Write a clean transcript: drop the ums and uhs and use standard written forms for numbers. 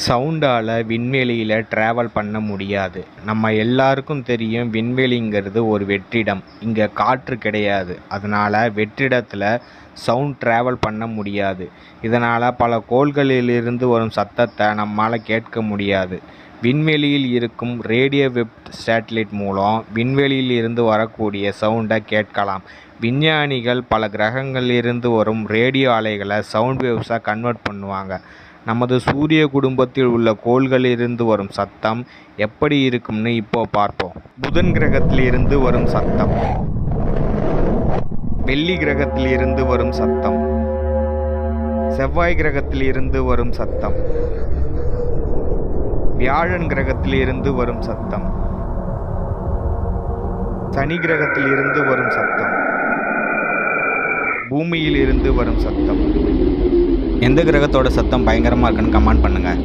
சவுண்டால் விண்வெளியில் ட்ராவல் பண்ண முடியாது. நம்ம எல்லாருக்கும் தெரியும், விண்வெளிங்கிறது ஒரு வெற்றிடம். இங்கே காற்று கிடையாது. அதனால் வெற்றிடத்தில் சவுண்ட் ட்ராவல் பண்ண முடியாது. இதனால் பல கோள்களிலிருந்து வரும் சத்தத்தை நம்மால் கேட்க முடியாது. விண்வெளியில் இருக்கும் ரேடியோ வேவ் சேட்டலைட் மூலம் விண்வெளியில் இருந்து வரக்கூடிய சவுண்டை கேட்கலாம். விஞ்ஞானிகள் பல கிரகங்களிலிருந்து வரும் ரேடியோ அலைகளை சவுண்ட் வேவ்ஸாக கன்வெர்ட் பண்ணுவாங்க. நமது சூரிய குடும்பத்தில் உள்ள கோள்களிலிருந்து வரும் சத்தம் எப்படி இருக்கும்னு இப்போ பார்ப்போம். புதன் கிரகத்தில் இருந்து வரும் சத்தம், வெள்ளி கிரகத்தில் இருந்து வரும் சத்தம், செவ்வாய் கிரகத்தில் இருந்து வரும் சத்தம், வியாழன் கிரகத்தில் இருந்து வரும் சத்தம், சனி கிரகத்தில் இருந்து வரும் சத்தம், பூமியில் இருந்து வரும் சத்தம். எந்த கிரகத்தோட சத்தம் பயங்கரமாக இருக்குன்னு கமெண்ட் பண்ணுங்கள்.